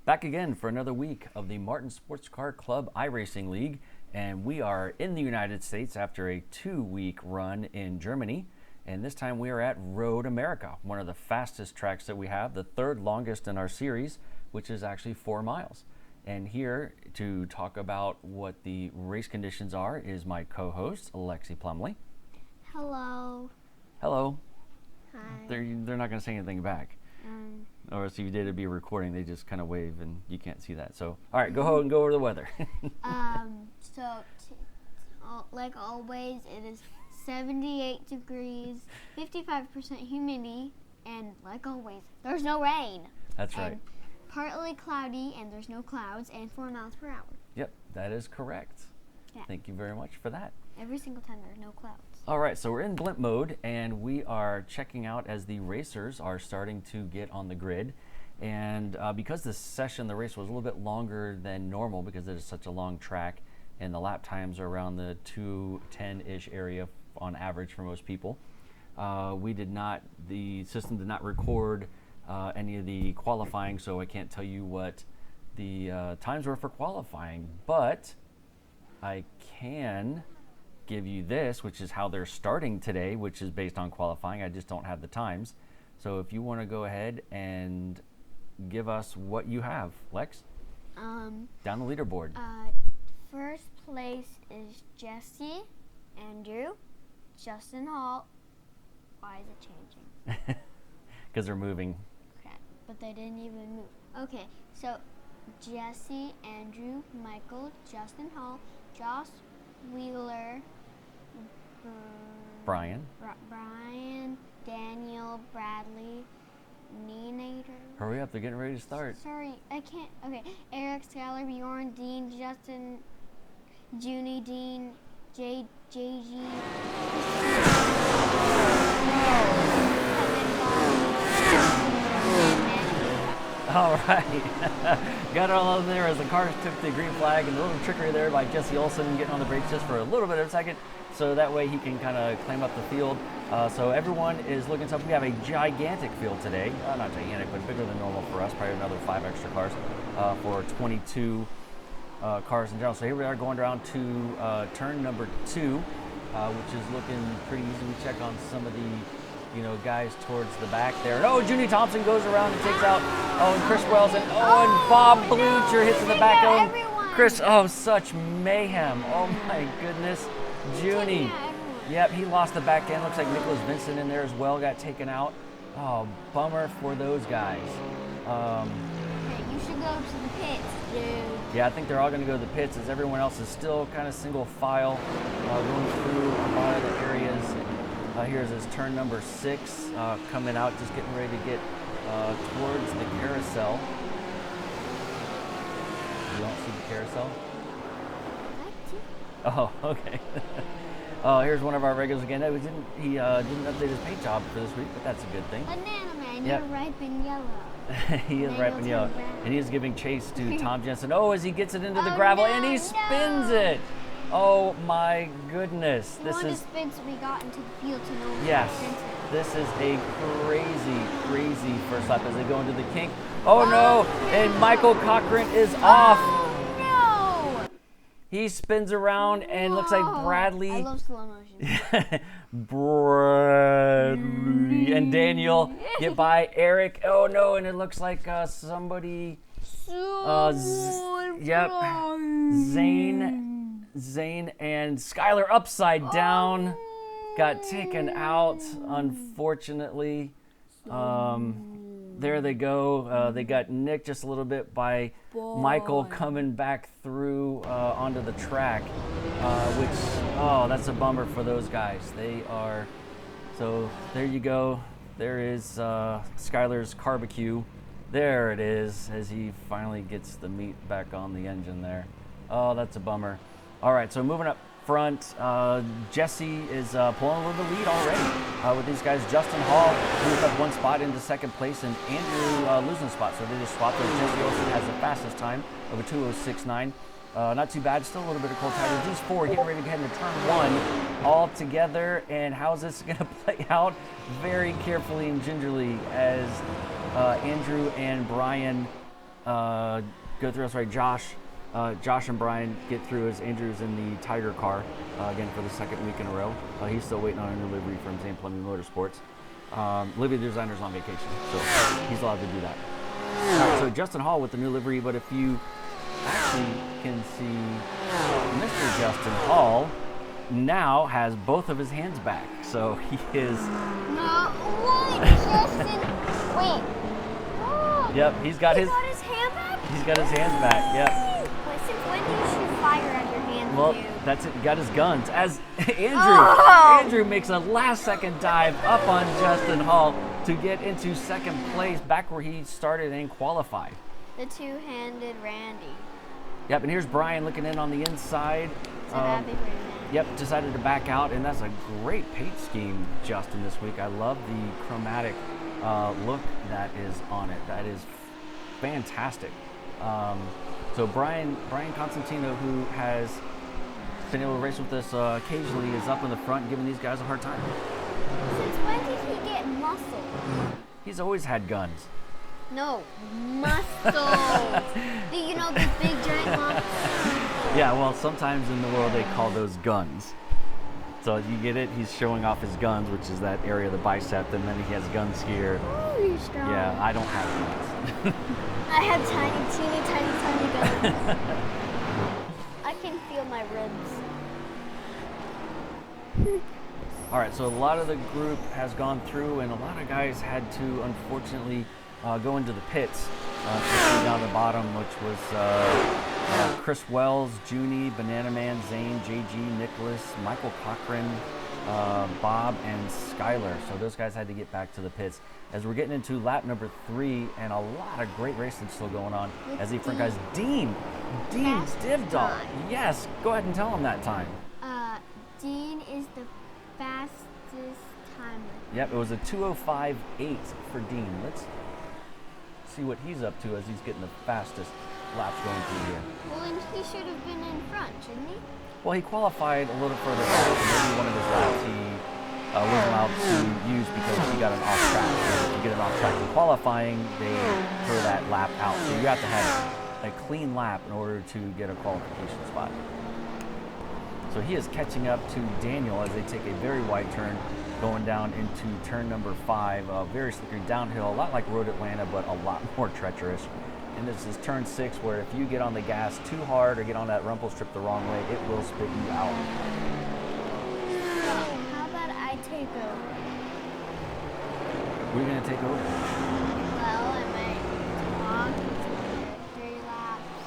Back again for another week of the Martin Sports Car Club iRacing League, and we are in the United States after a 2-week run in Germany, and this time we are at Road America, one of the fastest tracks that we have, the third longest in our series, which is actually 4 miles. And here to talk about what the race conditions are is my co-host, Alexi Plumley. Hello. Hello. Hi. They're not going to say anything back. Or if you did, it'd be a recording. They just kind of wave and you can't see that. So, all right, go ahead and go over the weather. Like always, it is 78 degrees, 55% humidity, and like always, there's no rain. That's right. And partly cloudy, and there's no clouds, and 4 miles per hour. Yep, that is correct. Yeah. Thank you very much for that. Every single time there's no clouds. All right, so we're in blimp mode, and we are checking out as the racers are starting to get on the grid. And because the race was a little bit longer than normal because it is such a long track, and the lap times are around the 2:10-ish area on average for most people, the system did not record any of the qualifying, so I can't tell you what the times were for qualifying, but I can give you this, which is how they're starting today, which is based on qualifying. I just don't have the times. So if you want to go ahead and give us what you have, Lex, down the leaderboard. First place is Jesse, Andrew, Justin Hall. Why is it changing? Because they're moving. Okay, but they didn't even move. Okay, so Jesse, Andrew, Michael, Justin Hall, Josh Wheeler, Brian, Daniel, Bradley, Nenator. Hurry up, they're getting ready to start. Sorry, I can't. Okay, Eric, Skylar, Bjorn, Dean, Justin, Junie, Dean, JG. All right, got it all in there as the cars took the green flag, and a little trickery there by Jesse Olson getting on the brakes just for a little bit of a second, so that way he can kind of climb up the field. So everyone is looking tough. We have a gigantic field today, not gigantic, but bigger than normal for us, probably another 5 extra cars for 22 cars in general. So here we are going around to turn number 2, which is looking pretty easy. We check on some of the guys towards the back there. And Junie Thompson goes around and takes out, and Chris Wells, and and Bob Blucher hits in the back of him. Chris, such mayhem. Oh my goodness. Junie. Yep, he lost the back end. Looks like Nicholas Vincent in there as well got taken out. Oh, bummer for those guys. You should go to the pits, dude. Yeah, I think they're all going to go to the pits as everyone else is still kind of single file going through a lot of the areas. Here's his turn number 6 coming out, just getting ready to get towards the carousel. You don't see the carousel? Oh, okay. Here's one of our regulars again. He didn't update his paint job for this week, but that's a good thing. Banana Man, you're ripe and yellow. He is ripe and yellow. And he is giving chase to Tom Jensen. As he gets it into the gravel, and he spins it. Oh my goodness! This is spins we got into the field to know. Yes, this is a crazy first lap as they go into the kink. Oh no! And Michael Cochran is off. No! He spins around and looks like Bradley. I love slow motion. Bradley and Daniel get by Eric. Oh no! And it looks like somebody. Zane and Skylar upside down got taken out, unfortunately. There they go. They got nicked just a little bit by Michael coming back through onto the track, which, that's a bummer for those guys. So there you go. There is Skylar's barbecue. There it is, as he finally gets the meat back on the engine there. Oh, that's a bummer. All right, so moving up front, Jesse is pulling over the lead already with these guys. Justin Hall moved up 1 spot into 2nd place, and Andrew losing a spot. So they just swapped those. Jesse Olson has the fastest time of a 2:06.9. Not too bad, still a little bit of cold tire. These 4 getting ready to get into turn 1 all together. And how's this going to play out? Very carefully and gingerly as Andrew and Brian go through. That's right, Josh and Brian get through as Andrew's in the Tiger car again for the second week in a row. He's still waiting on a new livery from Zane Plumbing Motorsports. Livery designer's on vacation, so he's allowed to do that. All right, so Justin Hall with the new livery, but if you actually can see, Mr. Justin Hall now has both of his hands back, so he is. No, what, Justin? Wait. Oh, Yep, he's got his hand back. He's got his hands back. Yep. Wait, since when do you shoot fire at your hands? Well, dude? that's it. Got his guns. As Oh! Andrew makes a last-second dive up on Justin Hall to get into second place, back where he started and qualified. The two-handed Randy. Yep, and here's Brian looking in on the inside. So that'd be pretty nice. Yep, decided to back out, and that's a great paint scheme, Justin, this week. I love the chromatic look that is on it. That is fantastic. So Brian Constantino, who has been able to race with us occasionally, is up in the front giving these guys a hard time. Since when did he get muscle? He's always had guns. No, muscles. You know, these big giant muscles. Yeah, well, sometimes in the world they call those guns. So you get it? He's showing off his guns, which is that area of the bicep, and then he has guns here. Oh, you're strong. Yeah, I don't have guns. I have tiny guns. I can feel my ribs. All right, so a lot of the group has gone through, and a lot of guys had to, unfortunately, go into the pits. Down the bottom, which was Chris Wells, Junie, Banana Man, Zane, JG, Nicholas, Michael Cochran, Bob, and Skylar. So those guys had to get back to the pits. As we're getting into lap number 3, and a lot of great racing still going on. As the front guys, Dean Stivdahl. Yes, go ahead and tell him that time. Dean is the fastest timer. Yep, it was a 2:05.8 for Dean. Let's see what he's up to as he's getting the fastest laps going through here. Well, then he should have been in front, shouldn't he? Well, he qualified a little further back. Maybe one of his laps he wasn't allowed to use because he got an off track. So if you get an off track in qualifying, they throw that lap out. So you have to have a clean lap in order to get a qualification spot. So he is catching up to Daniel as they take a very wide turn going down into turn number 5. Very slippery downhill, a lot like Road Atlanta, but a lot more treacherous. And this is turn 6, where if you get on the gas too hard or get on that rumble strip the wrong way, it will spit you out. How about I take over? We're going to take over. Well, I might talk for 3 laps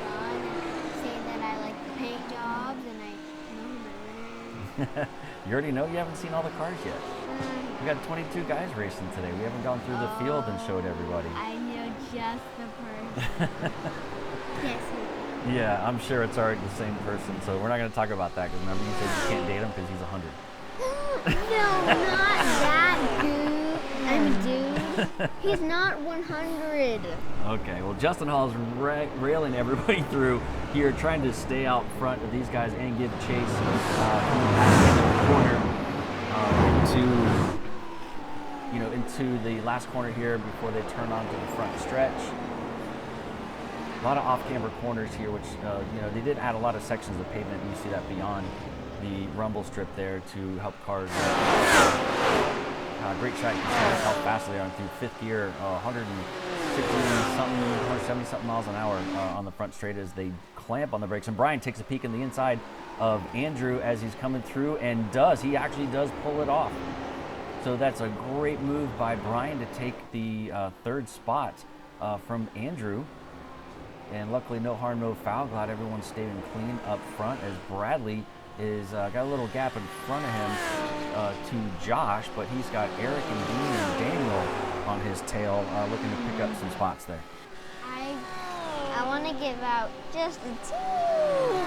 run and say that I like the paint jobs and I know who the winner is. You already know? You haven't seen all the cars yet. We got 22 guys racing today. We haven't gone through the field and showed everybody. I know just the person. Yes. Yeah, I'm sure it's already the same person. So we're not going to talk about that because remember you said you can't date him because he's 100. No, not that dude. I'm a dude. He's not 100. Okay, well, Justin Hall is railing everybody through here, trying to stay out front of these guys and give chase coming back into the corner into the last corner here before they turn onto the front stretch. A lot of off-camber corners here, which they did add a lot of sections of pavement. You see that beyond the rumble strip there to help cars. Great shot. You can see how fast they are through 5th gear, 160-something, 170-something miles an hour on the front straight as they clamp on the brakes. And Brian takes a peek in the inside of Andrew as he's coming through, and he actually does pull it off. So that's a great move by Brian to take the 3rd spot from Andrew. And luckily, no harm, no foul. Glad everyone's staying clean up front as Bradley is got a little gap in front of him to Josh, but he's got Eric and Dean and Daniel on his tail looking to pick up some spots there. I want to give out just a teeny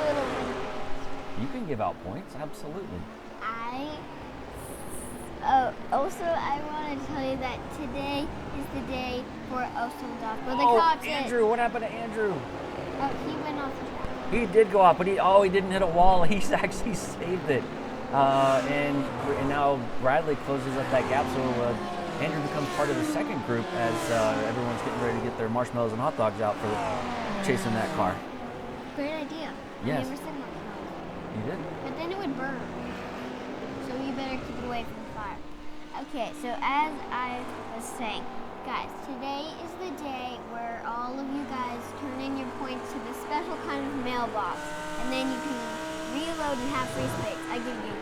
little. You can give out points, absolutely. Also, I want to tell you that today is the day for Olson Dock. Andrew, what happened to Andrew? Oh, he went off the track. He did go off, but he didn't hit a wall. He's actually saved it. And now Bradley closes up that gap, so Andrew becomes part of the second group as everyone's getting ready to get their marshmallows and hot dogs out for chasing that car. Great idea. Yes. I never said marshmallows. You did? But then it would burn. So you better keep it away from the fire. Okay, so as I was saying, guys, today is the day where all of you guys turn in your points to the special kind of mailbox, and then you can reload and have free space. I give you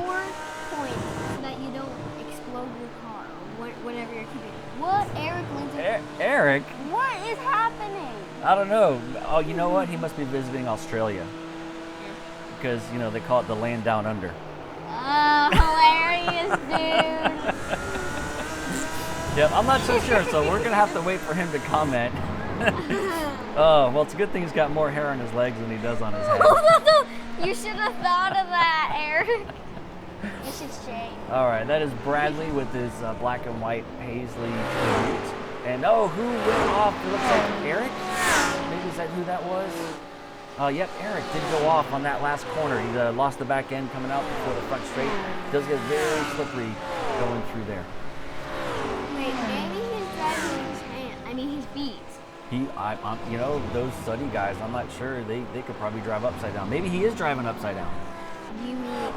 4 points so that you don't explode your car or whatever you're keeping. What, Eric Lindsay? Eric? What is happening? I don't know. Oh, you know what? He must be visiting Australia. Because, you know, they call it the land down under. Oh, hilarious, dude. Yeah, I'm not so sure, so we're going to have to wait for him to comment. Oh, well, it's a good thing he's got more hair on his legs than he does on his head. You should have thought of that, Eric. You should shave. All right, that is Bradley with his black and white paisley boots. And oh, who went off? It looks like Eric? Maybe is that who that was? Yep, Eric did go off on that last corner. He lost the back end coming out before the front straight. Does get very slippery going through there. Wait, maybe he's driving his his feet. You know, those study guys, I'm not sure. They could probably drive upside down. Maybe he is driving upside down. You mean,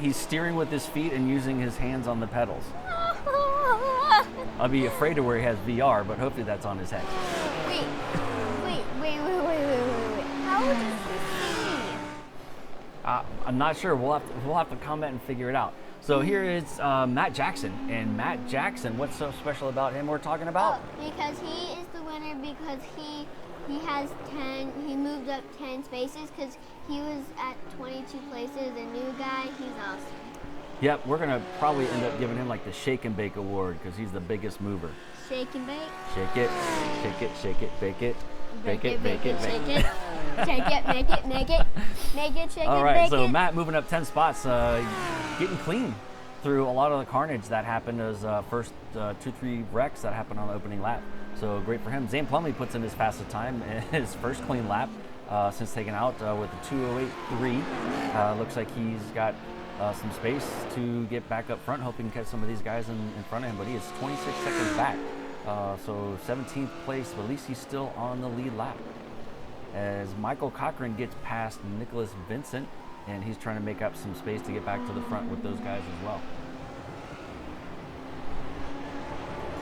He's steering with his feet and using his hands on the pedals. I'll be afraid of where he has VR, but hopefully that's on his head. Wait. How does he see? I'm not sure. We'll have to comment and figure it out. So here is Matt Jackson, and Matt Jackson. What's so special about him? We're talking about Because he is the winner because he has 10. He moved up 10 spaces because he was at 22 places. A new guy. He's awesome. Yep, we're gonna probably end up giving him like the Shake and Bake Award because he's the biggest mover. Shake and bake. Shake it, shake it, shake it, bake it, bake it, bake it, shake it, shake it, make it, make it, make it, shake it, All right, bake so it. Matt moving up 10 spots, getting clean through a lot of the carnage that happened as first 2-3 wrecks that happened on the opening lap. So great for him. Zane Plumley puts in his fastest time in his first clean lap since taking out with a 2:08.3. Looks like he's got some space to get back up front, hoping to catch some of these guys in front of him, but he is 26 seconds back. So 17th place, but at least he's still on the lead lap. As Michael Cochran gets past Nicholas Vincent, and he's trying to make up some space to get back to the front with those guys as well.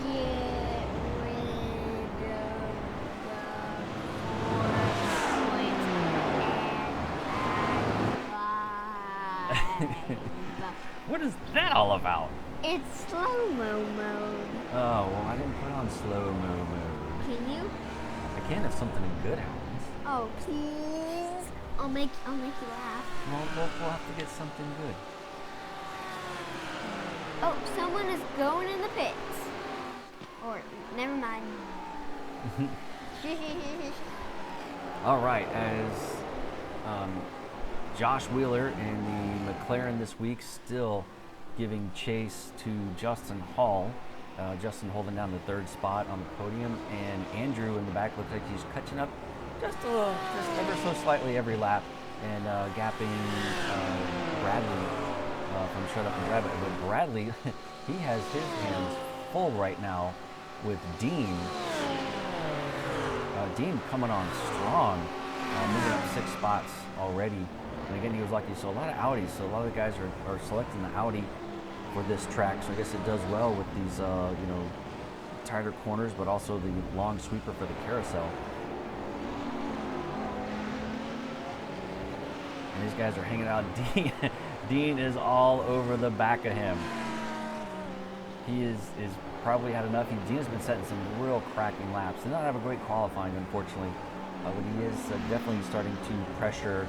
Get rid of the What is that all about? It's slow-mo mode. Oh, well, I didn't put on slow-mo mode. Can you? I can if something good happens. Oh, please. I'll make you laugh. We'll have to get something good. Oh, someone is going in the pits. Or, never mind. All right, as Josh Wheeler in the Mclaren this week still giving chase to Justin Hall. Justin holding down the 3rd spot on the podium, and Andrew in the back looks like he's catching up just ever so slightly every lap, and gapping Bradley from Shut Up and Grab It. But Bradley, he has his hands full right now with Dean. Dean coming on strong, moving up 6 spots already. And again, he was lucky. So a lot of Audis. So a lot of the guys are selecting the Audi for this track. So I guess it does well with these, tighter corners, but also the long sweeper for the carousel. And these guys are hanging out. Dean is all over the back of him. He is probably had enough. Dean has been setting some real cracking laps. Did not have a great qualifying, unfortunately, but he is definitely starting to pressure.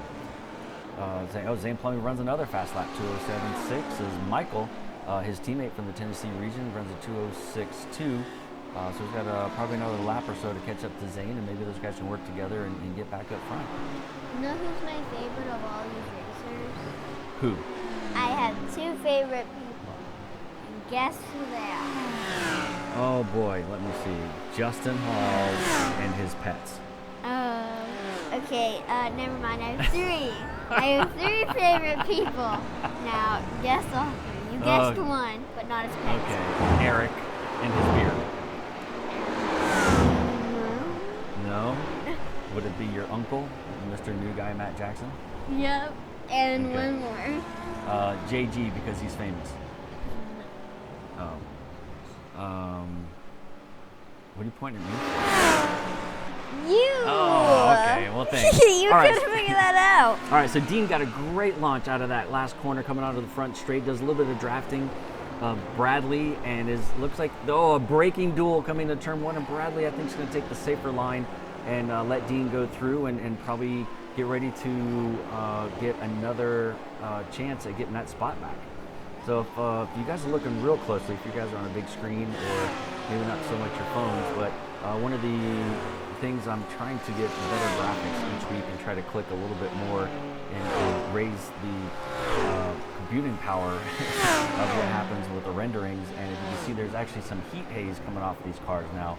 Zane Plumley runs another fast lap, 2:07.6. As Michael, his teammate from the Tennessee region, runs a 2:06.2. So he's got probably another lap or so to catch up to Zane, and maybe those guys can work together and get back up front. You know who's my favorite of all these racers? Who? I have 2 favorite people. And guess who they are? Oh boy, let me see. Justin Hall and his pets. Okay, never mind. I have 3. I have 3 favorite people. Now, guess all 3. You You guessed one, but not his pet. Okay, Eric and his beard. No? Would it be your uncle, Mr. New Guy Matt Jackson? Yep. And one more. JG, because he's famous. Oh. What are you pointing at me? You! Oh, okay. Well, thanks. You couldn't figure that out. All right, so Dean got a great launch out of that last corner coming out of the front straight. Does a little bit of drafting. Bradley and looks like, a braking duel coming to turn one. And Bradley, I think, is going to take the safer line and let Dean go through and probably get ready to get another chance at getting that spot back. So if you guys are looking real closely, if you guys are on a big screen or maybe not so much your phones, but one of the things I'm trying to get better graphics each week and try to click a little bit more and raise the computing power of what happens with the renderings. And if you can see, there's actually some heat haze coming off these cars now,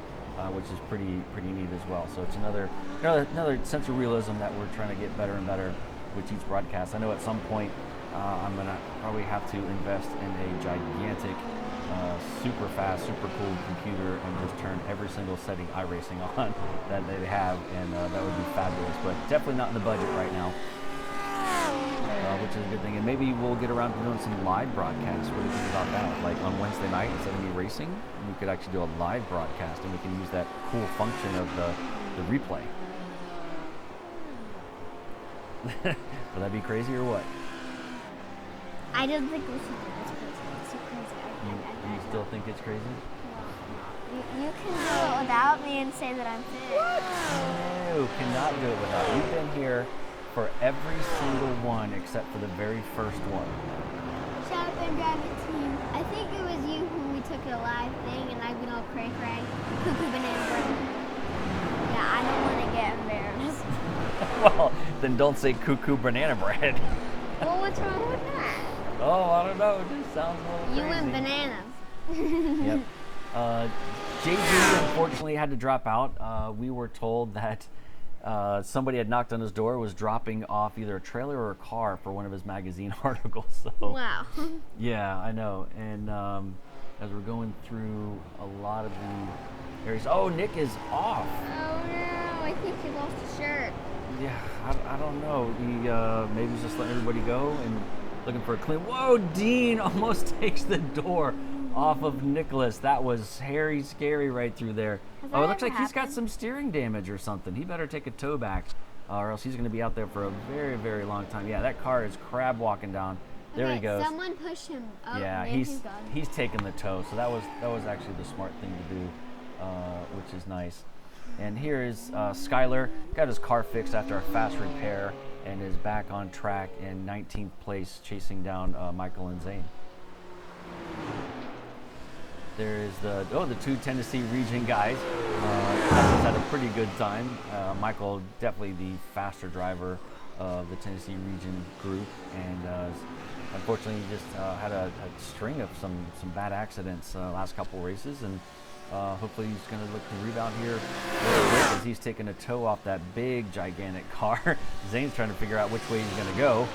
which is pretty neat as well. So it's another sense of realism that we're trying to get better and better with each broadcast. I know at some point I'm gonna probably have to invest in a gigantic, super fast, super cool computer and just turn every single setting iRacing on that they have, and that would be fabulous. But definitely not in the budget right now, which is a good thing. And maybe we'll get around to doing some live broadcasts. What do you think about that? Like on Wednesday night, instead of me racing, we could actually do a live broadcast, and we can use that cool function of the replay. Will that be crazy or what? I don't think we should do this crazy. It's so crazy. You still think it's crazy? You can do it without me and say that I'm fit. What? No, cannot do it without. You've been here for every single one except for the very first one. Shut up and grab it, team. I think it was you who we took a live thing and I've been all cray-cray. Cuckoo banana bread. Yeah, I don't want to get embarrassed. Well, then don't say cuckoo banana bread. Well, what's wrong with that? Oh, I don't know. It just sounds a little crazy. You and bananas. Yep. JG unfortunately had to drop out. We were told that somebody had knocked on his door, was dropping off either a trailer or a car for one of his magazine articles. So, wow. Yeah, I know. And as we're going through a lot of the areas, Nick is off. Oh no, I think he lost his shirt. Yeah, I don't know. He maybe he's just letting everybody go and looking for a clean. Whoa, Dean almost takes the door off of Nicholas. That was scary right through there. It looks like he's got some steering damage or something. He better take a tow back, or else he's going to be out there for a very, very long time. Yeah, that car is crab walking down. There he goes. Someone push him. Oh, yeah, man, he's taking the tow. So that was actually the smart thing to do, which is nice. And here is Skyler, got his car fixed after a fast repair and is back on track in 19th place, chasing down Michael and Zane. There is the two Tennessee region guys. Has had a pretty good time. Michael, definitely the faster driver of the Tennessee region group, and unfortunately just had a string of some bad accidents last couple races, and hopefully he's going to look to rebound here real quick as he's taking a tow off that big, gigantic car. Zane's trying to figure out which way he's going to go.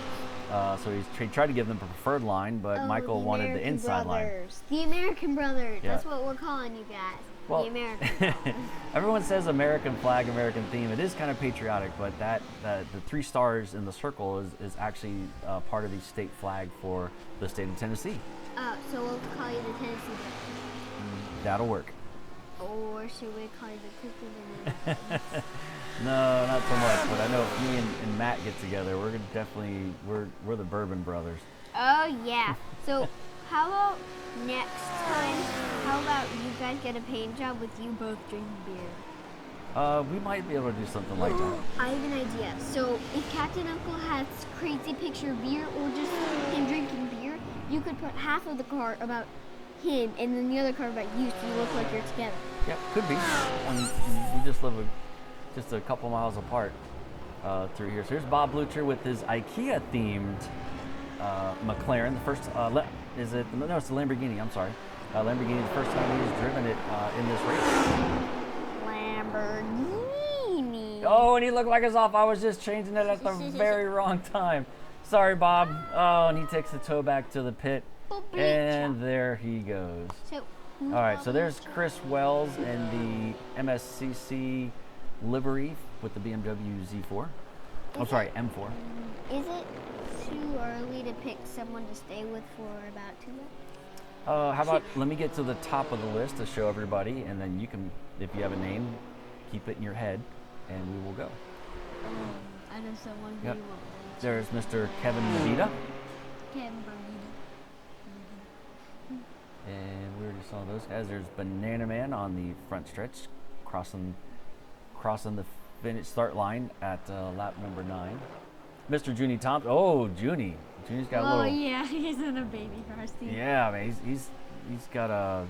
So he tried to give them a preferred line, but Michael wanted the inside line. The American Brothers. Yeah. That's what we're calling you guys. Well, the American Brothers. Everyone says American flag, American theme. It is kind of patriotic, but the 3 stars in the circle is actually part of the state flag for the state of Tennessee. Oh, so we'll call you the Tennessee Brothers. That'll work. Or should we call you the Cuckoo Banana? No, not so much. But I know if me and Matt get together, we're gonna definitely we're the Bourbon Brothers. Oh yeah. So how about next time? How about you guys get a paint job with you both drinking beer? We might be able to do something like that. I have an idea. So if Captain Uncle has crazy picture of beer or just him drinking beer, you could put half of the car about him and then the other car about you, so you look like you're together. Yep, could be. We just live just a couple miles apart through here. So here's Bob Blucher with his IKEA-themed McLaren. The first, it's the Lamborghini, I'm sorry. Lamborghini, the first time he's driven it in this race. Lamborghini. Oh, and he looked like it's off. I was just changing it at the very wrong time. Sorry, Bob. Oh, and he takes the tow back to the pit. And there he goes. So, All right, so there's Chris Wells in the MSCC livery with the BMW Z4. I'm sorry, M4. Is it too early to pick someone to stay with for about 2 months? How about let me get to the top of the list to show everybody, and then you can, if you have a name, keep it in your head, and we will go. I know someone who Yep. won't. There's Mr. Kevin Medina, Kevin and we already saw those guys. There's Banana Man on the front stretch, crossing the finish start line at lap number 9. Mr. Junie Thompson. Oh, Junie's got a little. Oh yeah, he's in a baby car seat. Yeah, man, he's got a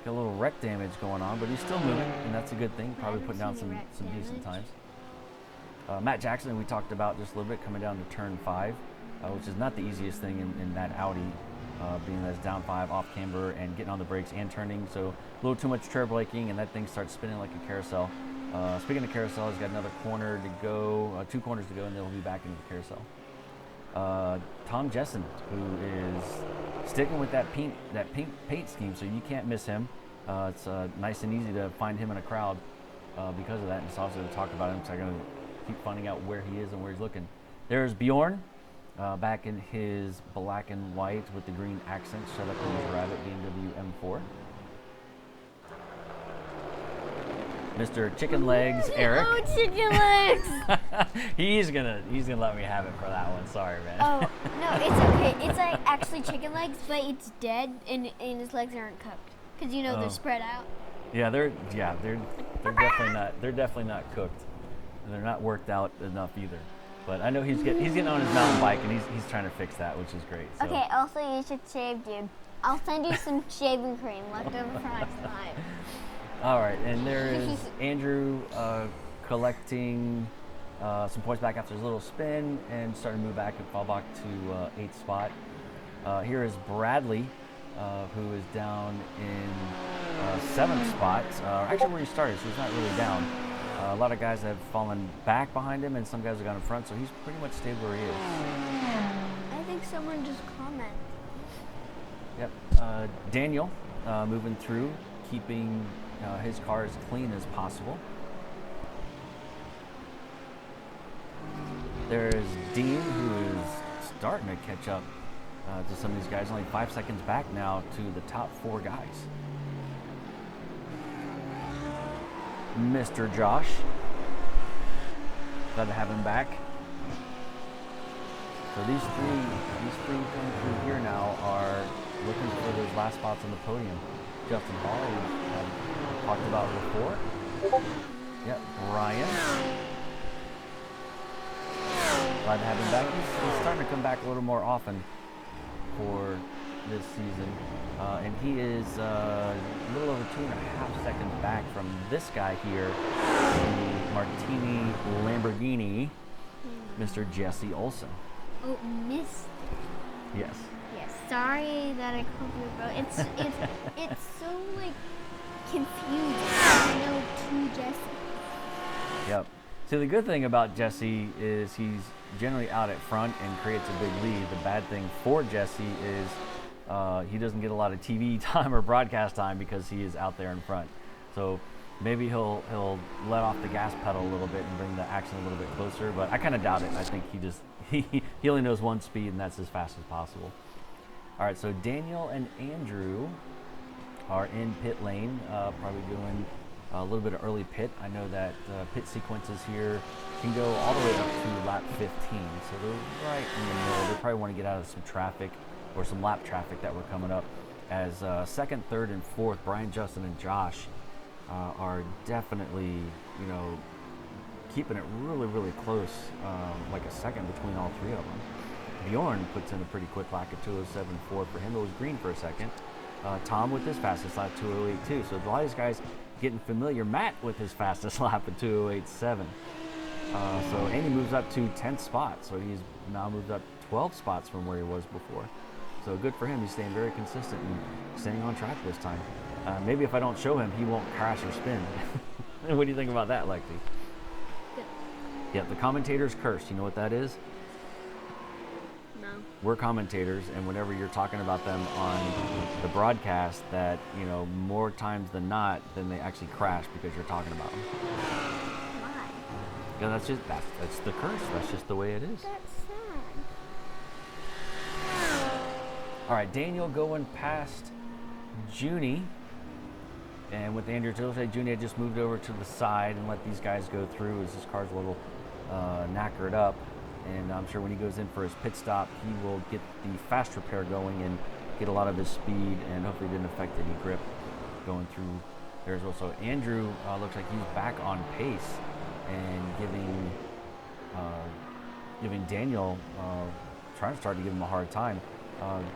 little wreck damage going on, but he's still moving, and that's a good thing. Probably putting down some decent times. Matt Jackson, we talked about just a little bit, coming down to turn 5, which is not the easiest thing in that Audi, being that it's down 5 off camber and getting on the brakes and turning. So a little too much tread braking, and that thing starts spinning like a carousel. Speaking of carousel, he's got another corner to go, 2 corners to go, and then we'll be back into the carousel. Tom Jessen, who is sticking with that pink paint scheme, so you can't miss him. It's nice and easy to find him in a crowd because of that, and it's also to talk about him, so I'm going to keep finding out where he is and where he's looking. There's Bjorn, back in his black and white with the green accents, shut up in his rabbit BMW M4. Mr. Chicken Legs Eric. Oh, Chicken Legs! he's gonna let me have it for that one. Sorry, man. Oh no, it's okay. It's like actually chicken legs, but it's dead, and his legs aren't cooked because they're spread out. Yeah, they're definitely not cooked, and they're not worked out enough either. But I know he's getting on his mountain bike, and he's trying to fix that, which is great. So. Okay. Also, you should shave, dude. I'll send you some shaving cream left over from next time. All right, and there is Andrew collecting some points back after his little spin and starting to move back and fall back to 8th spot. Here is Bradley, who is down in 7th spot. Actually, where he started, so he's not really down. A lot of guys have fallen back behind him, and some guys have gone in front, so he's pretty much stayed where he is. I think someone just commented. Yep. Daniel moving through, keeping his car as clean as possible. There's Dean, who is starting to catch up to some of these guys, only 5 seconds back now to the top 4 guys. Mr. Josh, glad to have him back. So these three coming through here now are looking for those last spots on the podium. Justin Hall, we talked about before. Yep, Ryan. Glad to have him back. He's starting to come back a little more often for this season. And he is a little over 2.5 seconds back from this guy here, the Martini Lamborghini, Mr. Jesse Olson. Oh, Miss. Yes. Yes. Sorry that I called you bro. It's so like confusing. I know 2 Jesse. Yep. So the good thing about Jesse is he's generally out at front and creates a big lead. The bad thing for Jesse is he doesn't get a lot of TV time or broadcast time because he is out there in front. So maybe he'll let off the gas pedal a little bit and bring the action a little bit closer, but I kind of doubt it. I think he only knows one speed, and that's as fast as possible. All right, so Daniel and Andrew are in pit lane, probably doing a little bit of early pit. I know that pit sequences here can go all the way up to lap 15, so they're right in the middle. They probably want to get out of some traffic or some lap traffic that were coming up, as 2nd, 3rd, and 4th, Brian, Justin, and Josh are definitely, keeping it really, really close, like a second between all 3 of them. Bjorn puts in a pretty quick lap at 2:07.4 for him. It was green for a second. Tom with his fastest lap, 2:08.2. So a lot of these guys getting familiar. Matt with his fastest lap at 2:08.7. So Andy moves up to 10th spot. So he's now moved up 12 spots from where he was before. So good for him. He's staying very consistent and staying on track this time. Maybe if I don't show him, he won't crash or spin. What do you think about that, Lexi? Good. Yeah, the commentator's curse. You know what that is? No. we're commentators, and whenever you're talking about them on the broadcast, that more times than not, then they actually crash because you're talking about them. Why? Yeah, that's the curse. That's just the way it is. That's sad. All right, Daniel going past Junie, and with Andrew Tilsley, Junie had just moved over to the side and let these guys go through as his car's a little knackered up. And I'm sure when he goes in for his pit stop, he will get the fast repair going and get a lot of his speed, and hopefully it didn't affect any grip going through there as well. So Andrew looks like he's back on pace and giving Daniel, trying to give him a hard time.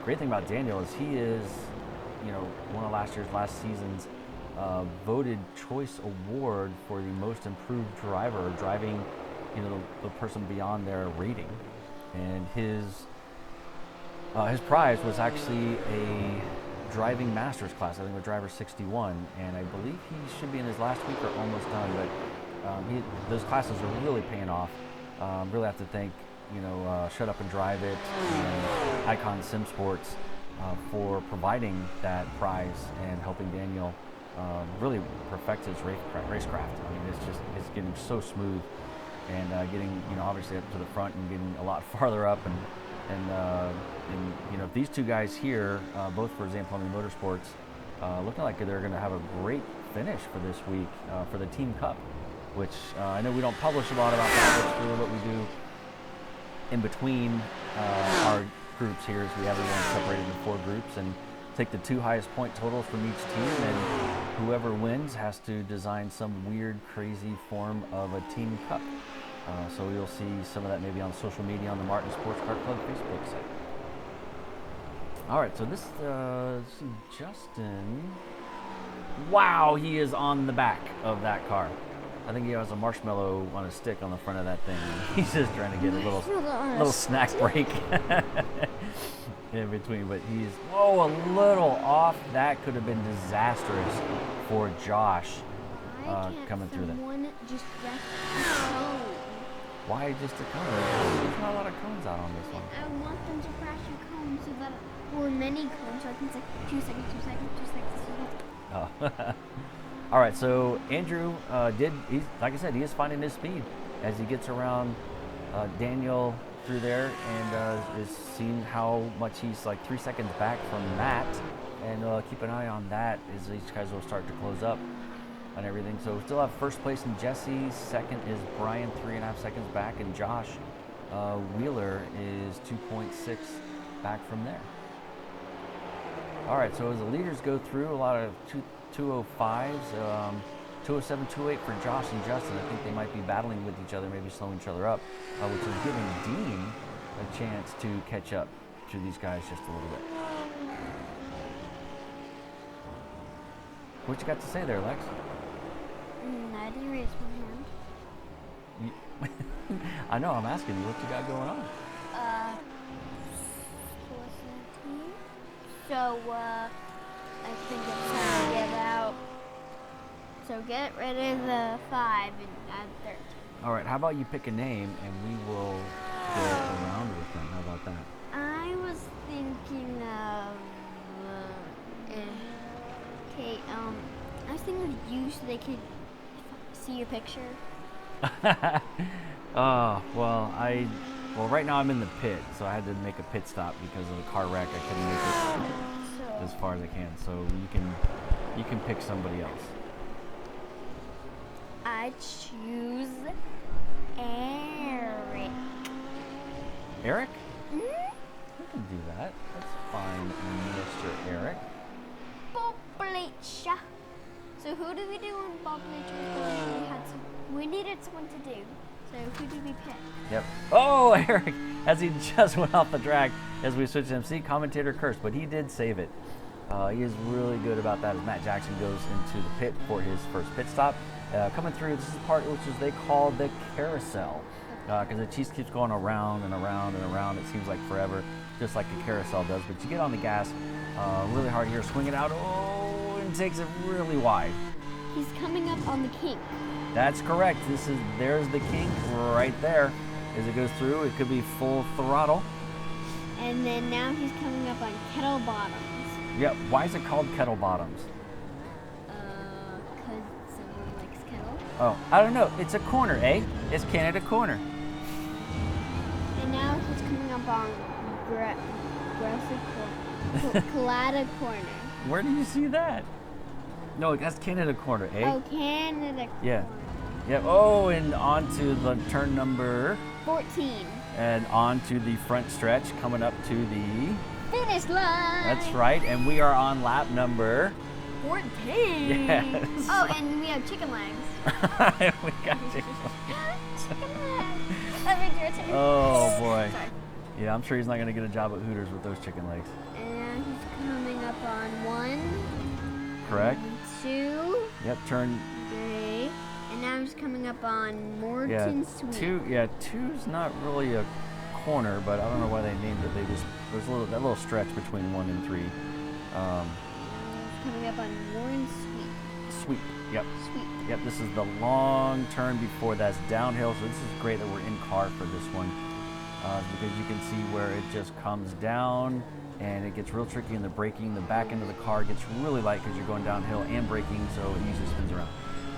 Great thing about Daniel is he is, one of last season's voted choice award for the most improved driver, driving the person beyond their rating, and his prize was actually a driving master's class. I think with driver 61, and I believe he should be in his last week or almost done. But those classes are really paying off. Really have to thank Shut Up and Drive It and Icon Sim Sports for providing that prize and helping Daniel really perfect his racecraft. I mean, it's getting so smooth. And getting obviously up to the front and getting a lot farther up, and these two guys here, both for example in the motorsports, looking like they're going to have a great finish for this week for the Team Cup, which I know we don't publish a lot about that. That's really what we do in between our groups here, is we have everyone separated into 4 groups and take the 2 highest point totals from each team, and whoever wins has to design some weird, crazy form of a Team Cup. So you'll see some of that maybe on social media on the Martin Sports Car Club Facebook site. All right, so this is Justin. Wow, he is on the back of that car. I think he has a marshmallow on a stick on the front of that thing. He's just trying to get a little snack break in between, but he's a little off. That could have been disastrous for Josh coming through that. Just wreck the cone? Why just a cone? There's not a lot of cones out on this one. I want them to crash a cone so that, or many cones, so I can say 2 seconds, 2 seconds, 2 seconds, 2 seconds. Oh. All right, so Andrew like I said, he is finding his speed as he gets around Daniel through there, and is seeing how much he's like 3 seconds back from Matt, and keep an eye on that as these guys will start to close up on everything. So we still have first place in Jesse, second is Brian, 3.5 seconds back, and Josh Wheeler is 2.6 back from there. All right, so as the leaders go through, a lot of 205s, 207, 208 for Josh and Justin. I think they might be battling with each other, maybe slowing each other up, which is giving Dean a chance to catch up to these guys just a little bit. What you got to say there, Lex? I didn't raise my hand. I know, I'm asking you what you got going on. So, I think it's time to give out. So get rid of the 5 and add 13. All right, how about you pick a name and we will go around with them. How about that? I was thinking of, I was thinking of you so they could see your picture. Well, right now I'm in the pit, so I had to make a pit stop because of the car wreck. I couldn't make it as far as I can. So you can pick somebody else. I choose Eric. Eric? Mm-hmm. You can do that. That's fine, Mr. Eric. Bobleacher. So who did we do on Bobleacher? We needed someone to do. So who did we pick? Yep. Oh, Eric, as he just went off the track as we switched MC, commentator cursed, but he did save it. He is really good about that as Matt Jackson goes into the pit for his first pit stop. Coming through, this is the part which is they call the carousel, because the cheese keeps going around and around and around. It seems like forever, just like a carousel does. But you get on the gas really hard here, swing it out, and takes it really wide. He's coming up on the kink. That's correct. There's the kink right there. As it goes through, it could be full throttle. And then now he's coming up on Kettle Bottoms. Yeah, why is it called Kettle Bottoms? Because someone likes kettle. Oh, I don't know. It's a corner, eh? It's Canada Corner. And now he's coming up on Colada Corner. Where do you see that? No, that's Canada Corner, eh? Oh, Canada Yeah. Corner. Yep. Oh, and on to the turn number 14. and on to the front stretch, coming up to the Finish line. That's right, and we are on lap number 14. Yes. Oh, and we have chicken legs. we got you. Chicken legs. Let me do a chicken Oh boy. Sorry. Yeah, I'm sure he's not going to get a job at Hooters with those chicken legs. And he's coming up on 1. Correct? 2. Yep, turn. 3. And now he's coming up on Morton Sweet. 2. Yeah, 2's not really a corner, but I don't know why they named it. They just there's that little stretch between 1 and 3. Coming up on Morton Sweet. Sweep. Yep. Sweet. Yep. This is the long turn before that's downhill. So this is great that we're in car for this one because you can see where it just comes down and it gets real tricky in the braking. The back end of the car gets really light because you're going downhill and braking, so it usually spins around.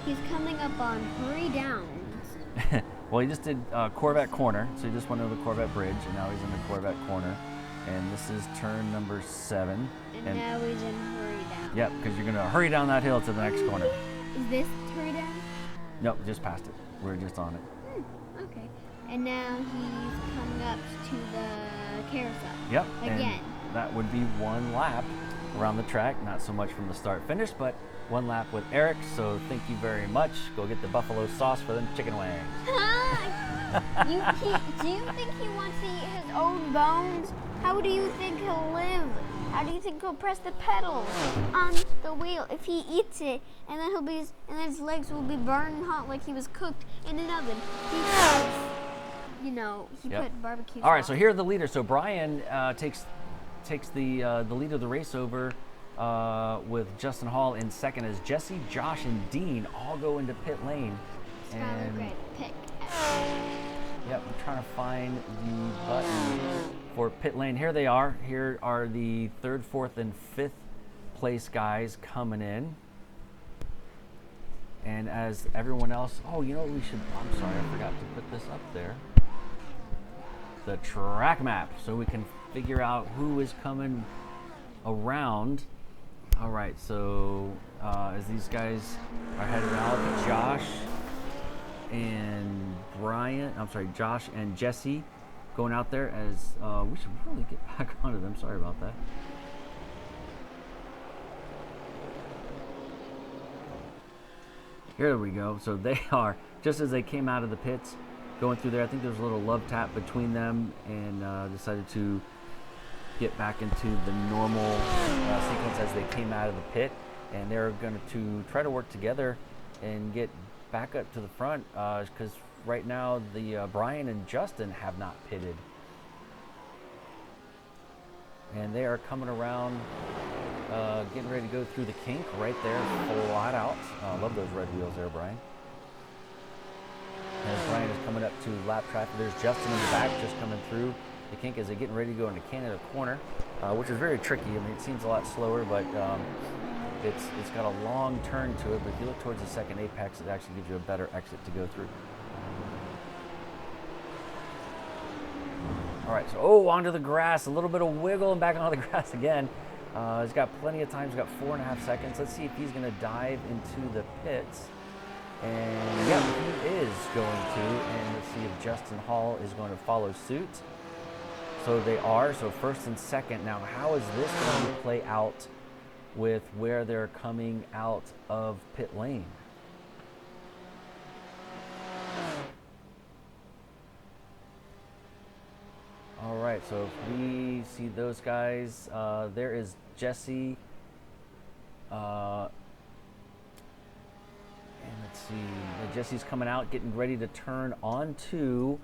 He's coming up on Hurry Downs. Well, he just did Corvette Corner, so he just went over the Corvette Bridge, and now he's in the Corvette Corner. And this is turn number 7. And now he's in Hurry Down. Yep, because you're going to hurry down that hill to the next corner. Is this Hurry Down? Nope, just past it. We're just on it. Okay. And now he's coming up to the carousel. Yep. Again. And that would be 1 lap around the track, not so much from the start finish, but 1 lap with Eric. So thank you very much. Go get the buffalo sauce for them chicken wings. Do you think he wants to eat his own bones? How do you think he'll live? How do you think he'll press the pedals on the wheel if he eats it, and then his legs will be burning hot like he was cooked in an oven? He put barbecue. All right, sauce. so here are the leaders. So Brian takes the lead of the race over with Justin Hall in second as Jesse, Josh, and Dean all go into pit lane. Skylar Gray, pick. Yep, I'm trying to find the button for pit lane. Here they are. Here are the 3rd, 4th, and 5th place guys coming in. And as everyone else, I'm sorry, I forgot to put this up there. The track map, so we can figure out who is coming around. All right, so as these guys are headed out, Josh and Jesse going out there as we should really get back onto them. Sorry about that. Here we go. So they are, just as they came out of the pits, going through there. I think there was a little love tap between them and decided to get back into the normal sequence as they came out of the pit. And they're going to try to work together and get back up to the front because right now the Brian and Justin have not pitted. And they are coming around, getting ready to go through the kink right there, flat out. Love those red wheels there, Brian. As Brian is coming up to lap traffic, there's Justin in the back just coming through the kink as they're getting ready to go into Canada Corner, which is very tricky. I mean, it seems a lot slower, but it's got a long turn to it. But if you look towards the second apex, it actually gives you a better exit to go through. All right, so onto the grass, a little bit of wiggle and back onto the grass again. He's got plenty of time. He's got 4.5 seconds. Let's see if he's going to dive into the pits. And yeah, he is going to. And let's see if Justin Hall is going to follow suit. So they are. So first and second. Now, how is this going to play out with where they're coming out of pit lane? All right, so if we see those guys, there is Jesse. And let's see, Jesse's coming out, getting ready to turn onto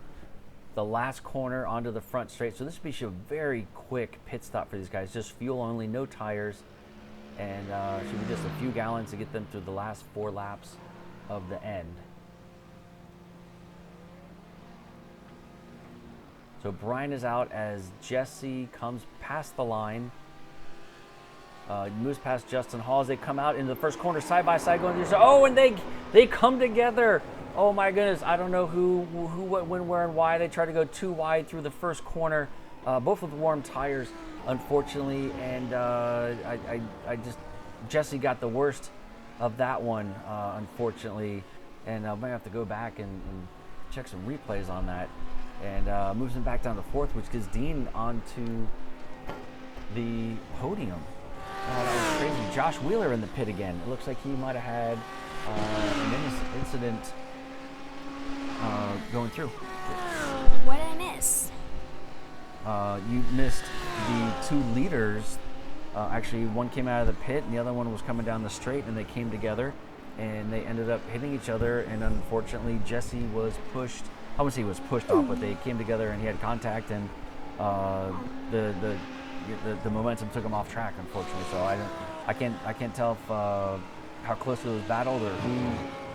the last corner onto the front straight. So this should be a very quick pit stop for these guys. Just fuel only, no tires, and should be just a few gallons to get them through the last 4 laps of the end. So Brian is out as Jesse comes past the line. Moves past Justin Hall as they come out in the first corner side by side going through. Oh, and they come together. Oh my goodness! I don't know who, what, when, where, and why. They tried to go too wide through the first corner, both with warm tires, unfortunately, and Jesse got the worst of that one, unfortunately, and I might have to go back and check some replays on that, and moves him back down to fourth, which gets Dean onto the podium. Oh, that was crazy. Josh Wheeler in the pit again. It looks like he might have had an incident going through. What did I miss? You missed the two leaders. Actually, one came out of the pit and the other one was coming down the straight, and they came together and they ended up hitting each other, and unfortunately Jesse was pushed. I wouldn't say he was pushed off, but they came together and he had contact, and the momentum took him off track, unfortunately. So I can't tell if how close it was battled or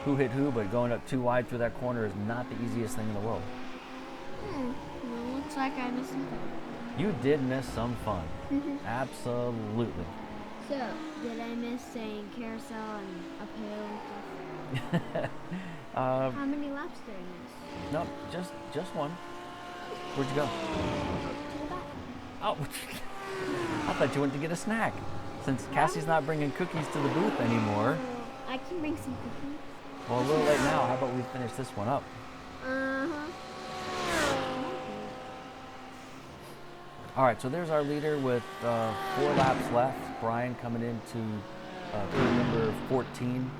who hit who, but going up too wide through that corner is not the easiest thing in the world. Well, looks like I missed something. You did miss some fun. Absolutely. So, did I miss saying carousel and uphill and stuff? How many laps did I miss? No, just one. Where'd you go? To the back. Oh, I thought you went to get a snack. Since Cassie's not bringing cookies to the booth anymore. I can bring some cookies. Well, a little late now. How about we finish this one up? All right, so there's our leader with 4 laps left. Brian coming into turn number 14,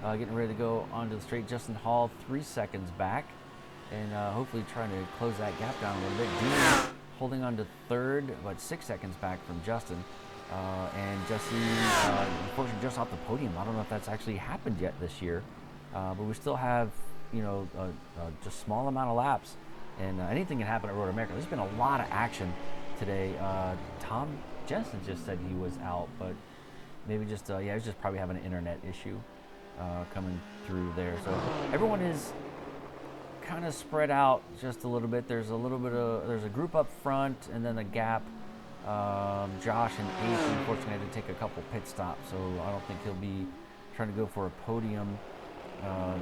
getting ready to go onto the straight. Justin Hall 3 seconds back, and hopefully trying to close that gap down a little bit. Dean holding on to third, but 6 seconds back from Justin. And Jesse, unfortunately, just off the podium. I don't know if that's actually happened yet this year, but we still have, just small amount of laps, and anything can happen at Road America. There's been a lot of action today. Tom Jensen just said he was out, but maybe just he was just probably having an internet issue coming through there. So everyone is kind of spread out just a little bit. There's a group up front, and then a gap. Josh and Ace unfortunately had to take a couple pit stops, so I don't think he'll be trying to go for a podium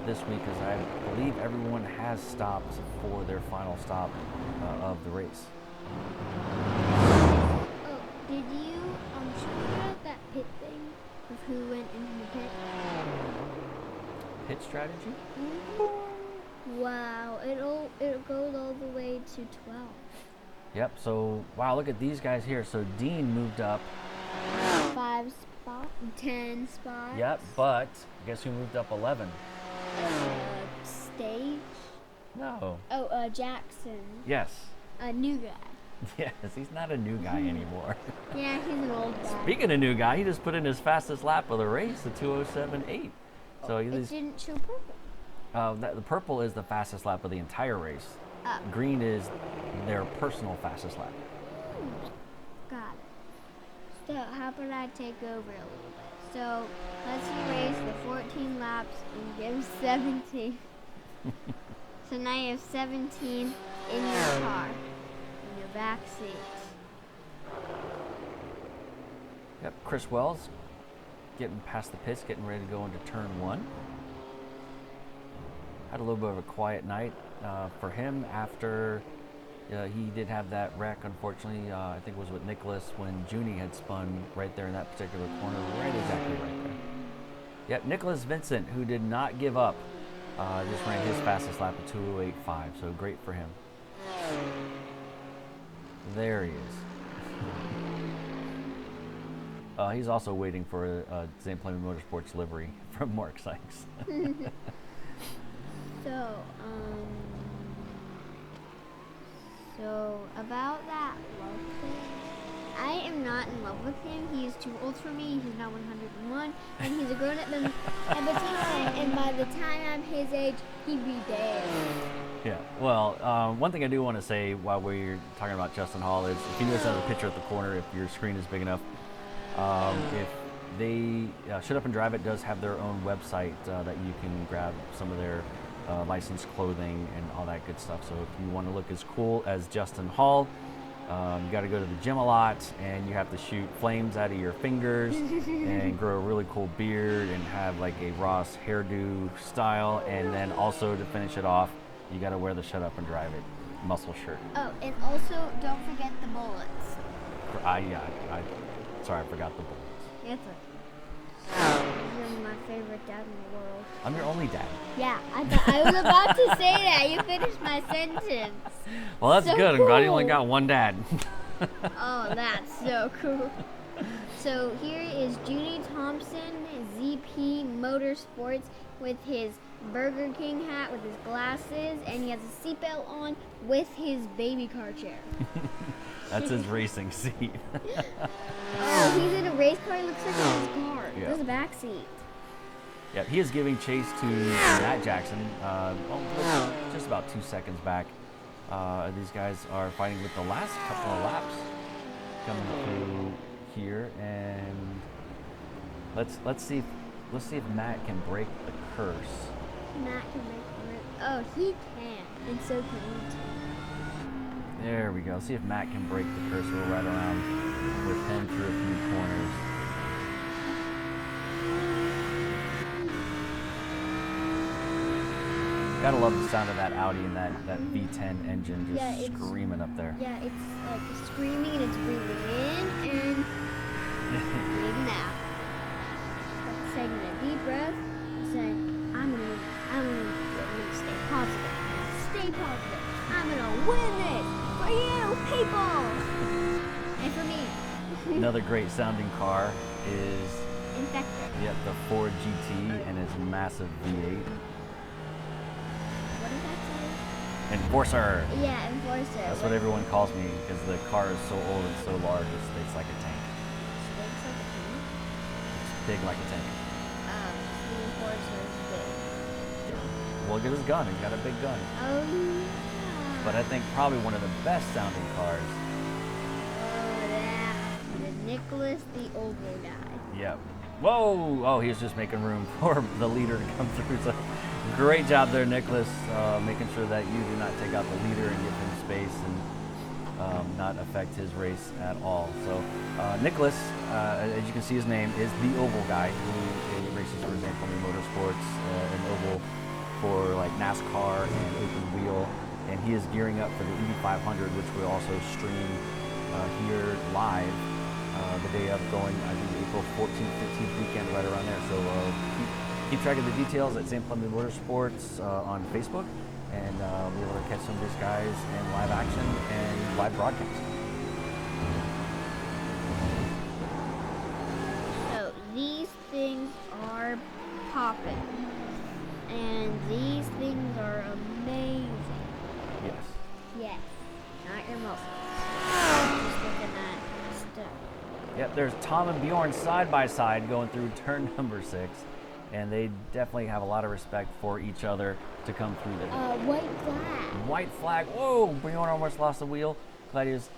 this week, because I believe everyone has stopped for their final stop of the race. Oh, did you check out that pit thing of who went into the pit? Pit strategy? Wow, it goes all the way to 12. Yep, so, wow, look at these guys here. So Dean moved up 5 spots, 10 spots. Yep, but guess who moved up 11? Stage? No. Oh, Jackson. Yes. A new guy. Yes, he's not a new guy anymore. Yeah, he's an old guy. Speaking of new guy, he just put in his fastest lap of the race, the 2:07.8. So it didn't show purple. The purple is the fastest lap of the entire race. Green is their personal fastest lap. Got it. So how about I take over a little bit? So let's erase the 14 laps and give 17. So now you have 17 in your car, in your back seat. Yep, Chris Wells getting past the pits, getting ready to go into turn 1. Had a little bit of a quiet night for him after he did have that wreck, unfortunately. I think it was with Nicholas when Junie had spun right there in that particular corner, exactly right there. Yep, Nicholas Vincent, who did not give up, just ran his fastest lap of 2:08.5, so great for him. There he is. He's also waiting for a St. Plain Motorsports livery from Mark Sykes. So about that love thing, I am not in love with him. He is too old for me. He's not 101, and he's a grown-up. And by the time I'm his age, he'd be dead. Yeah. Well, one thing I do want to say while we're talking about Justin Hall is, if you notice on the picture at the corner, if your screen is big enough, if they Shut Up and Drive It does have their own website that you can grab some of their licensed clothing and all that good stuff. So if you want to look as cool as Justin Hall, you got to go to the gym a lot, and you have to shoot flames out of your fingers and grow a really cool beard and have like a Ross hairdo style. And then also to finish it off, you got to wear the Shut Up and Drive It muscle shirt. Oh, and also don't forget the bullets. Sorry, I forgot the bullets. That's it. You're my favorite dad in the world. I'm your only dad. Yeah, I was about to say that. You finished my sentence. Well, that's So good. I'm glad you cool. only got one dad. Oh, that's so cool. So here is Judy Thompson, ZP Motorsports, with his Burger King hat, with his glasses, and he has a seatbelt on with his baby car chair. That's his racing seat. Oh, he's in a race car. He looks like in his car. Yeah. There's a back seat. Yeah, he is giving chase to Matt Jackson. Just about 2 seconds back. These guys are fighting with the last couple of laps coming through here, and let's see if Matt can break the curse. Matt can make it. Oh, he can, and so can we too. There we go. See if Matt can break the curse. We'll ride around with him through a few corners. Gotta love the sound of that Audi and that V10 engine just screaming up there. Yeah, it's like screaming and it's breathing in and breathing out. Like taking a deep breath and saying, I'm gonna stay positive. Stay positive. I'm gonna win this for you people and for me. Another great sounding car is Infector. the Ford GT and its massive V8. What does that say? Enforcer. Yeah, Enforcer. That's what everyone calls me because the car is so old and so large. It's like a tank. Stinks like a tank. It's big like a tank. The Enforcer is big. Well, look at his gun. He's got a big gun. Oh yeah. But I think probably one of the best sounding cars. Oh, that. The Nicholas the Oval guy. Yep. Whoa! Oh, he was just making room for the leader to come through. So great job there, Nicholas, making sure that you do not take out the leader and give him space and not affect his race at all. So Nicholas, as you can see his name, is the Oval guy who races for example in Motorsports, an Oval for like NASCAR and open wheel. And he is gearing up for the Indy 500, which we also stream here live the day of, going, I think, April 14th, 15th weekend, right around there. So keep track of the details at St. Clement Motorsports on Facebook, and be able to catch some of these guys in live action and live broadcast. So these things are popping, and these things are amazing. Yes. Yes, not your muscles. Just looking at stuff. Yep, there's Tom and Bjorn side by side going through turn number 6, and they definitely have a lot of respect for each other to come through there. White flag. White flag. Whoa, Bjorn almost lost the wheel. Glad he was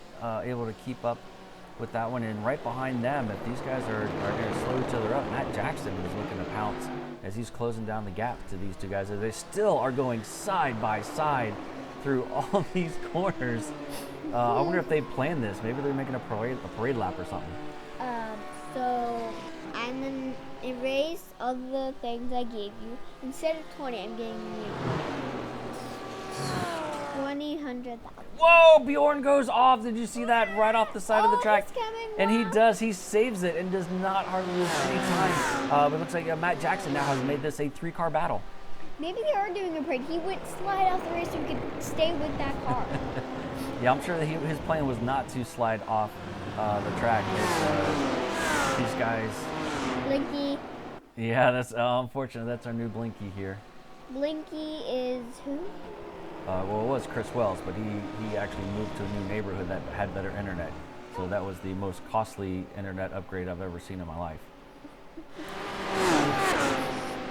able to keep up with that one. And right behind them, if these guys are going to slow each other up, Matt Jackson is looking to pounce as he's closing down the gap to these two guys. As they still are going side by side through all these corners. I wonder if they planned this. Maybe they're making a parade lap or something. So I'm gonna erase all the things I gave you. Instead of 20, I'm giving you 100,000. Whoa, Bjorn goes off. Did you see that right off the side of the track? He's coming And he now. does. He saves it and does not hardly lose any time. But it looks like Matt Jackson now has made this a 3-car battle. Maybe they are doing a parade. He went slide off the race so he could stay with that car. Yeah, I'm sure that his plan was not to slide off the track. These guys. Blinky. Yeah, that's unfortunate. That's our new Blinky here. Blinky is who? Well, it was Chris Wells, but he actually moved to a new neighborhood that had better internet. So that was the most costly internet upgrade I've ever seen in my life.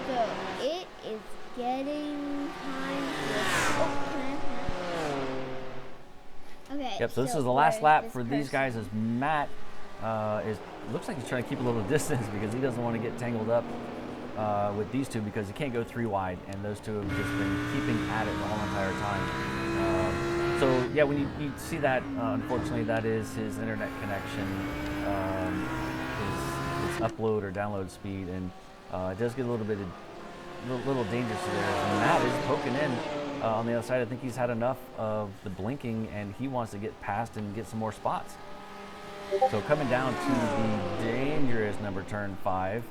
So it is getting time for. Okay. Yep. So this is the last where's lap this for these guys. As Matt looks like he's trying to keep a little distance because he doesn't want to get tangled up with these two because you can't go 3 wide, and those two have just been keeping at it the whole entire time. So yeah, when you see that, unfortunately, that is his internet connection, his upload or download speed, and it does get a little dangerous there. And Matt is poking in on the other side. I think he's had enough of the blinking, and he wants to get past and get some more spots. So coming down to the dangerous number turn 5.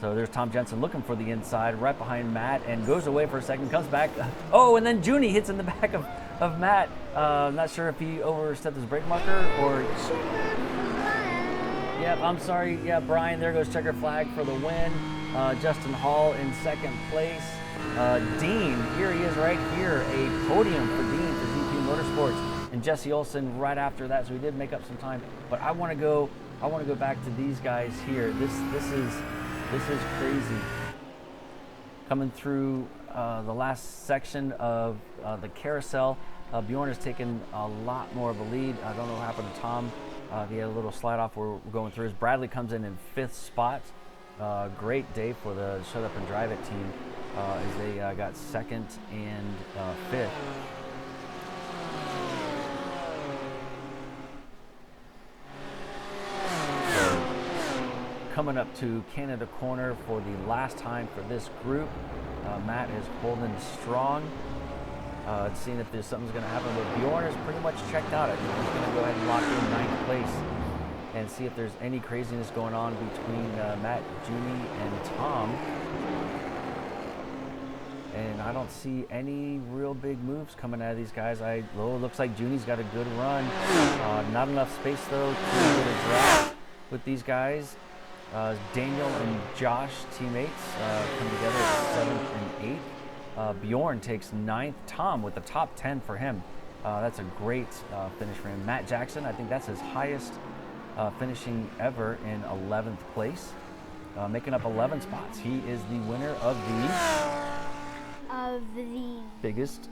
So there's Tom Jensen looking for the inside, right behind Matt, and goes away for a second, comes back. Oh, and then Junie hits in the back of Matt. Not sure if he overstepped his brake marker or... Yep, I'm sorry. Yeah, Brian, there goes checker flag for the win. Justin Hall in second place. Dean, here he is right here, a podium for Dean for ZP Motorsports, and Jesse Olson right after that. So we did make up some time, but I want to go back to these guys here. This is crazy. Coming through the last section of the carousel, Bjorn has taken a lot more of a lead. I don't know what happened to Tom. He had a little slide off where we're going through. Bradley comes in 5th spot. Great day for the Shut Up and Drive It team as they got 2nd and 5th. So, coming up to Canada Corner for the last time for this group. Matt is holding strong. Seeing if there's something's going to happen, but Bjorn is pretty much checked out. I think he's going to go ahead and lock in 9th place and see if there's any craziness going on between Matt, Junie, and Tom. And I don't see any real big moves coming out of these guys. It looks like Junie's got a good run. Not enough space though to get a draft with these guys. Daniel and Josh, teammates, come together at 7th and 8th. Bjorn takes 9th. Tom with the top 10 for him. That's a great finish for him. Matt Jackson, I think that's his highest finishing ever in 11th place, making up 11 spots. He is the winner of the biggest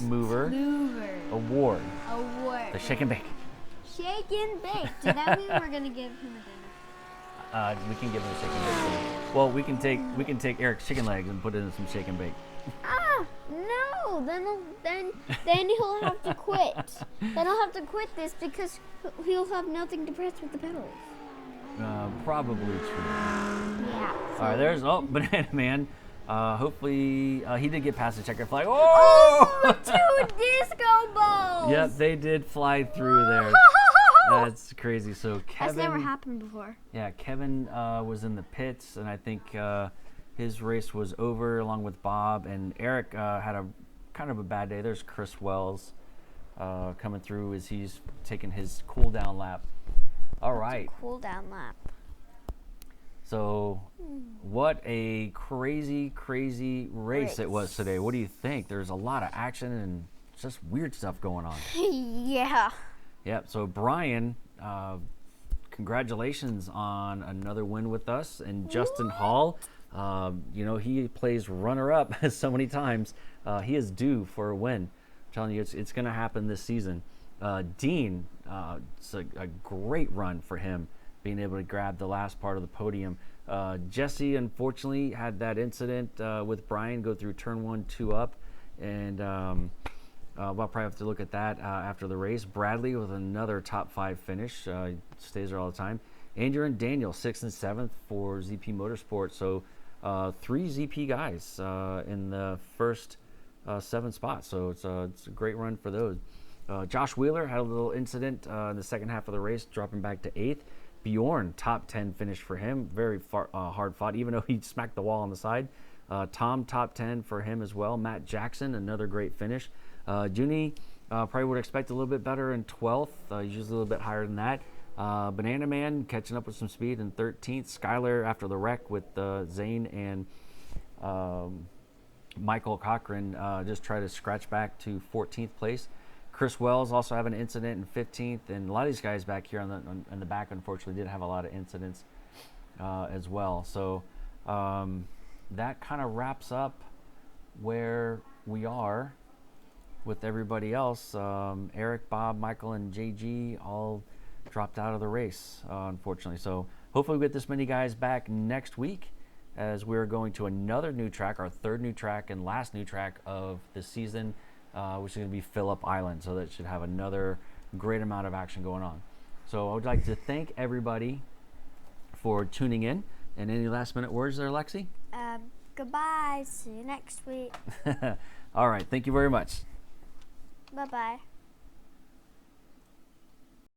mover award. The shake and bake. Shake and bake. Did that mean we're gonna give him a dinner? We can give him a shake and bake. Well, we can take Eric's chicken legs and put it in some shake and bake. No, then he'll have to quit. Then he'll have to quit this because he'll have nothing to press with the pedals. Probably true. Yeah. All right, there's Banana Man. Hopefully he did get past the checker flag. Oh! 2 disco balls. Yep, they did fly through there. That's crazy. So Kevin. That's never happened before. Yeah, Kevin was in the pits, and I think his race was over along with Bob. And Eric had a kind of a bad day. There's Chris Wells coming through as he's taking his cool down lap. All right. Cool down lap. So, what a crazy race it was today. What do you think? There's a lot of action and just weird stuff going on. Yeah. Yep. So Brian, congratulations on another win with us. And Justin Hall, he plays runner-up so many times. He is due for a win. I'm telling you, it's going to happen this season. Dean, it's a great run for him, being able to grab the last part of the podium. Jesse, unfortunately, had that incident with Brian go through turn 1, 2 up, and we'll probably have to look at that after the race. Bradley with another top 5 finish, stays there all the time. Andrew and Daniel, 6th and 7th for ZP Motorsport. So 3 ZP guys in the first 7 spots. So it's a great run for those. Josh Wheeler had a little incident in the second half of the race, dropping back to 8th. Bjorn, top 10 finish for him. Very hard fought, even though he smacked the wall on the side. Tom, top 10 for him as well. Matt Jackson, another great finish. Junie probably would expect a little bit better in 12th. He's usually a little bit higher than that. Banana Man catching up with some speed in 13th. Skyler after the wreck with Zane and Michael Cochran just try to scratch back to 14th place. Chris Wells also have an incident in 15th, and a lot of these guys back here on the back, unfortunately, did have a lot of incidents as well. So that kind of wraps up where we are with everybody else. Eric, Bob, Michael, and JG all dropped out of the race, unfortunately. So hopefully we get this many guys back next week, as we're going to another new track, our third new track and last new track of the season, which is going to be Phillip Island. So that should have another great amount of action going on. So I would like to thank everybody for tuning in. And any last minute words there, Lexi? Goodbye. See you next week. All right. Thank you very much. Bye-bye.